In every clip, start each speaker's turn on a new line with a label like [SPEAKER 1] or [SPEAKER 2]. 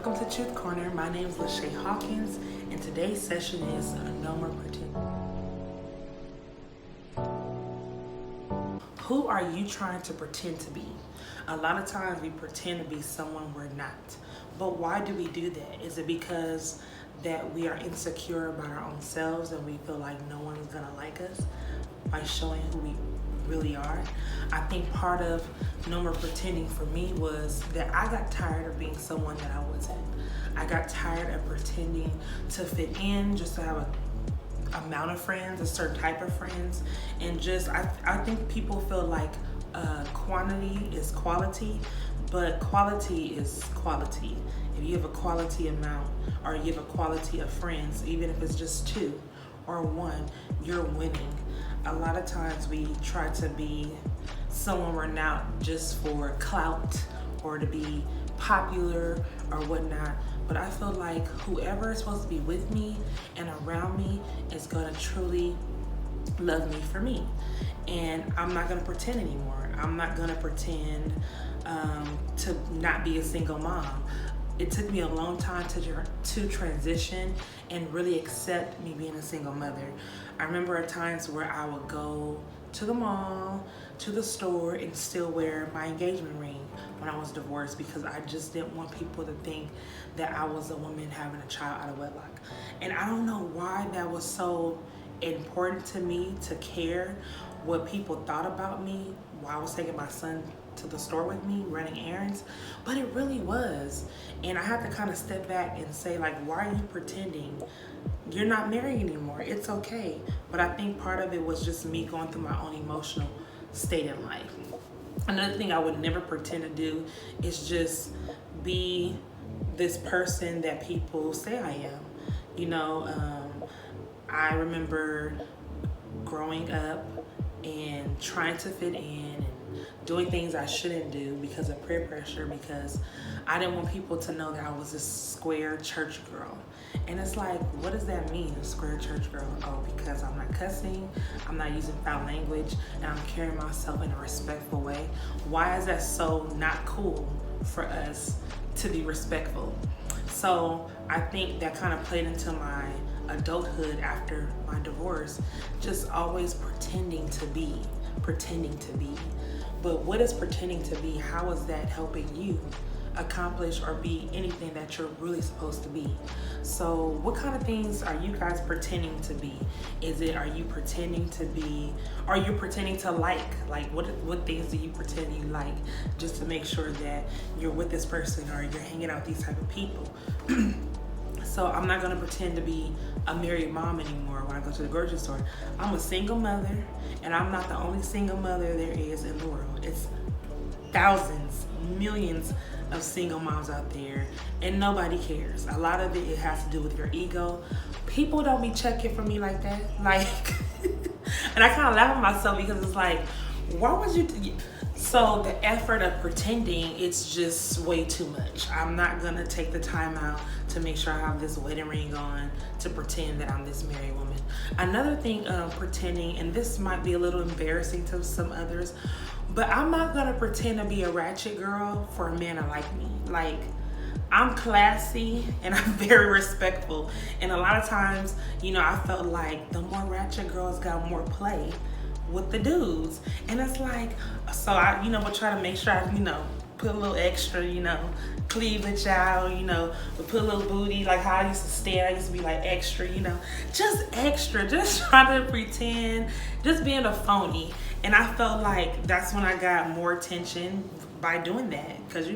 [SPEAKER 1] Welcome to Truth Corner. My name is Lachey Hawkins, and today's session is No More Pretend. Who are you trying to pretend to be? A lot of times we pretend to be someone we're not. But why do we do that? Is it because that we are insecure about our own selves and we feel like no one is gonna like us by showing who we really are? I think part of No More Pretending for me was that I got tired of being someone that I wasn't. I got tired of pretending to fit in, just to have a amount of friends, a certain type of friends, and just I think people feel like quantity is quality, but quality is quality. If you have a quality amount or you have a quality of friends, even if it's just two or one, you're winning. A lot of times we try to be someone we're not just for clout or to be popular or whatnot. But I feel like whoever is supposed to be with me and around me is gonna truly love me for me. And I'm not gonna pretend anymore. I'm not gonna pretend to not be a single mom. It took me a long time to transition and really accept me being a single mother. I remember at times where I would go to the mall, to the store, and still wear my engagement ring when I was divorced because I just didn't want people to think that I was a woman having a child out of wedlock. And I don't know why that was so important to me to care what people thought about me while I was taking my son to the store with me, running errands, but it really was. And I had to kind of step back and say, like, why are you pretending? You're not married anymore. It's okay. But I think part of it was just me going through my own emotional state in life. Another thing I would never pretend to do is just be this person that people say I am. You know, I remember growing up and trying to fit in and doing things I shouldn't do because of peer pressure, because I didn't want people to know that I was this square church girl. And it's like, what does that mean, a square church girl? Oh, because I'm not cussing, I'm not using foul language, and I'm carrying myself in a respectful way. Why is that so not cool for us to be respectful? So I think that kind of played into my adulthood after my divorce, just always pretending to be. But what is pretending to be? How is that helping you accomplish or be anything that you're really supposed to be? So what kind of things are you guys pretending to be? Are you pretending to be, are you pretending to like what things do you pretend you like just to make sure that you're with this person or you're hanging out with these type of people? So I'm not gonna pretend to be a married mom anymore when I go to the grocery store. I'm a single mother, and I'm not the only single mother there is in the world. It's thousands, millions of single moms out there, and nobody cares. A lot of it has to do with your ego. People don't be checking for me like that. Like, and I kind of laugh at myself because it's like, why would you? So the effort of pretending, it's just way too much. I'm not gonna take the time out to make sure I have this wedding ring on to pretend that I'm this married woman. Another thing of pretending, and this might be a little embarrassing to some others, but I'm not gonna pretend to be a ratchet girl for a man to like me. Like, I'm classy and I'm very respectful. And a lot of times, you know, I felt like the more ratchet girls got more play with the dudes. And it's like, so I, would try to make sure I, put a little extra, cleavage out, put a little booty, like how I used to stand. I used to be like extra, just extra, just trying to pretend, just being a phony. And I felt like that's when I got more attention by doing that. Because,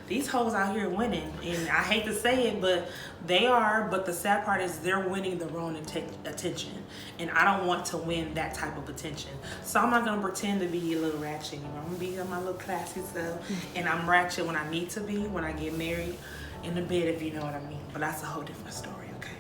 [SPEAKER 1] these hoes out here winning. And I hate to say it, but they are. But the sad part is they're winning the wrong attention. And I don't want to win that type of attention. So I'm not going to pretend to be a little ratchet anymore. I'm going to be on my little classy self. And I'm ratchet when I need to be, when I get married in the bed, if you know what I mean. But that's a whole different story, okay?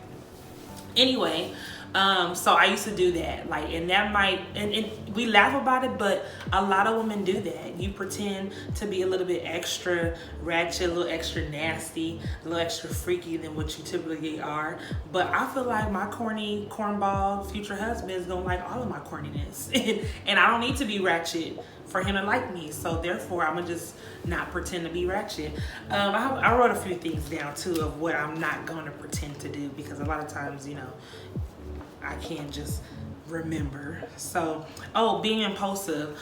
[SPEAKER 1] Anyway, so I used to do that, like, and that might, and we laugh about it, but a lot of women do that. You pretend to be a little bit extra ratchet, a little extra nasty, a little extra freaky than what you typically are. But I feel like my corny, cornball future husband is gonna like all of my corniness, and I don't need to be ratchet for him to like me. So therefore, I'm gonna just not pretend to be ratchet. I wrote a few things down too of what I'm not gonna pretend to do, because a lot of times, you know, I can't just remember. So, being impulsive.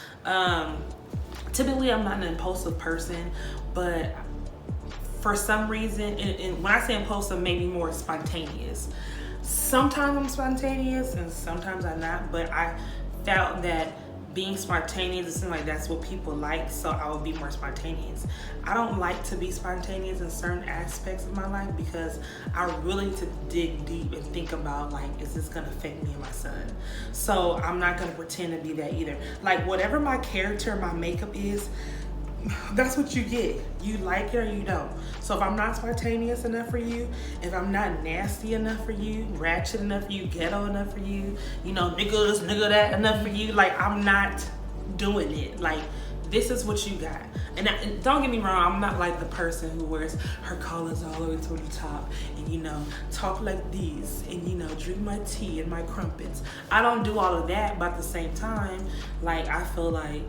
[SPEAKER 1] Typically, I'm not an impulsive person, but for some reason, and when I say impulsive, maybe more spontaneous. Sometimes I'm spontaneous and sometimes I'm not, but I felt that being spontaneous, it seemed like that's what people like, so I would be more spontaneous. I don't like to be spontaneous in certain aspects of my life because I really need to dig deep and think about, like, is this gonna affect me and my son? So I'm not gonna pretend to be that either. Like, whatever my character, my makeup is, that's what you get. You like it or you don't. So if I'm not spontaneous enough for you, if I'm not nasty enough for you, ratchet enough for you, ghetto enough for you, you know, nigga this, nigga that enough for you, like, I'm not doing it. Like, this is what you got. And don't get me wrong, I'm not like the person who wears her collars all the way to the top and, you know, talk like this and, you know, drink my tea and my crumpets. I don't do all of that, but at the same time, like, I feel like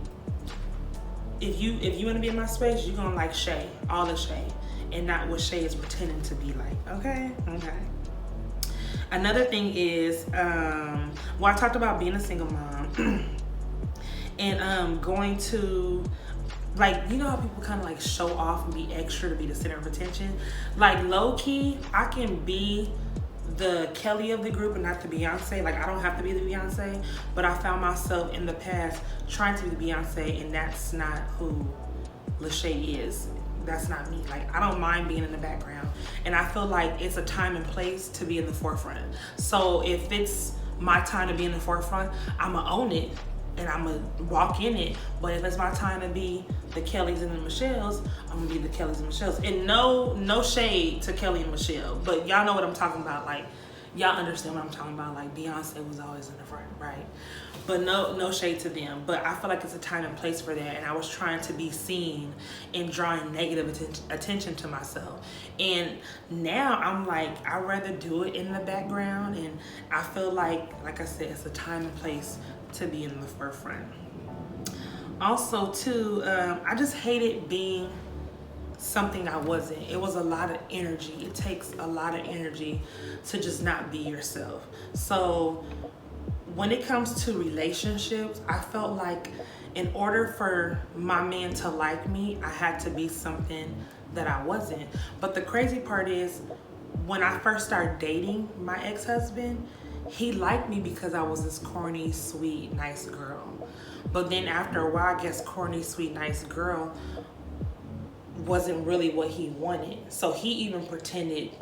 [SPEAKER 1] if you want to be in my space, you're gonna like Shay, all the Shay, and not what Shay is pretending to be like. Okay. Another thing is, I talked about being a single mom and going to, like, you know how people kind of like show off and be extra to be the center of attention. Like, low key, I can be the Kelly of the group and not the Beyonce. Like, I don't have to be the Beyonce, but I found myself in the past trying to be the Beyonce, and that's not who Lachey is. That's not me. Like, I don't mind being in the background, and I feel like it's a time and place to be in the forefront. So if it's my time to be in the forefront, I'ma own it and I'ma walk in it. But if it's my time to be the Kellys and the Michelles, I'm gonna be the Kellys and Michelles. And no shade to Kelly and Michelle, but y'all know what I'm talking about. Like, y'all understand what I'm talking about. Like, Beyonce was always in the front, right? But no shade to them. But I feel like it's a time and place for that, and I was trying to be seen and drawing negative attention to myself. And now I'm like, I'd rather do it in the background, and I feel like I said, it's a time and place to be in the forefront. Also, too, I just hated being something I wasn't. It was a lot of energy. It takes a lot of energy to just not be yourself. So when it comes to relationships, I felt like in order for my man to like me, I had to be something that I wasn't. But the crazy part is, when I first started dating my ex-husband, he liked me because I was this corny, sweet, nice girl. But then after a while, I guess corny, sweet, nice girl wasn't really what he wanted. So he even pretended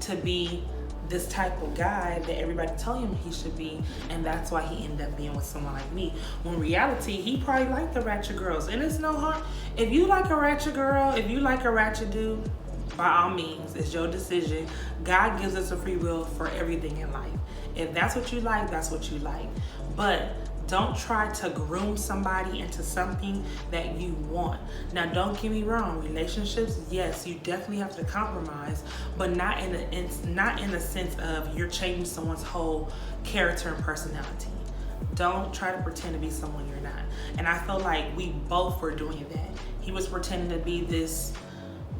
[SPEAKER 1] to be this type of guy that everybody told him he should be, and that's why he ended up being with someone like me. When in reality, he probably liked the ratchet girls. And it's no harm. If you like a ratchet girl, if you like a ratchet dude, by all means, it's your decision. God gives us a free will for everything in life. If that's what you like, that's what you like. But don't try to groom somebody into something that you want. Now, don't get me wrong. Relationships, yes, you definitely have to compromise, but not in the sense of you're changing someone's whole character and personality. Don't try to pretend to be someone you're not. And I feel like we both were doing that. He was pretending to be this,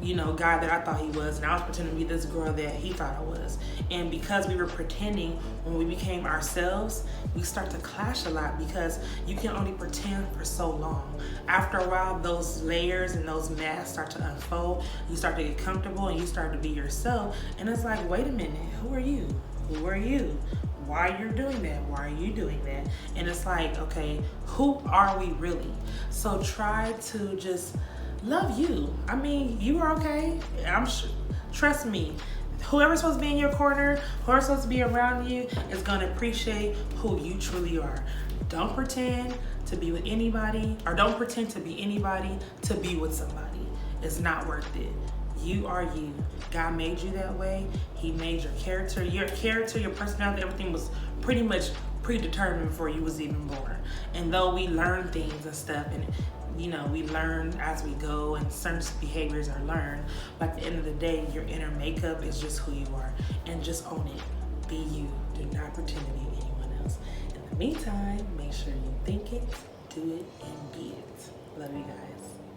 [SPEAKER 1] you know, guy that I thought he was, and I was pretending to be this girl that he thought I was. And because we were pretending, when we became ourselves, we start to clash a lot, because you can only pretend for so long. After a while, those layers and those masks start to unfold. You start to get comfortable and you start to be yourself. And it's like, wait a minute, who are you? Who are you? Why you're doing that? Why are you doing that? And it's like, okay, who are we really? So try to just love you. I mean, you are okay. I'm sure. Trust me. Whoever's supposed to be in your corner, whoever's supposed to be around you, is gonna appreciate who you truly are. Don't pretend to be with anybody, or don't pretend to be anybody to be with somebody. It's not worth it. You are you. God made you that way. He made your character, your personality, everything was pretty much predetermined before you was even born. And though we learn things and stuff, and you know, we learn as we go, and certain behaviors are learned, but at the end of the day, your inner makeup is just who you are, and just own it. Be you. Do not pretend to be anyone else. In the meantime, make sure you think it, do it and be it. Love you guys.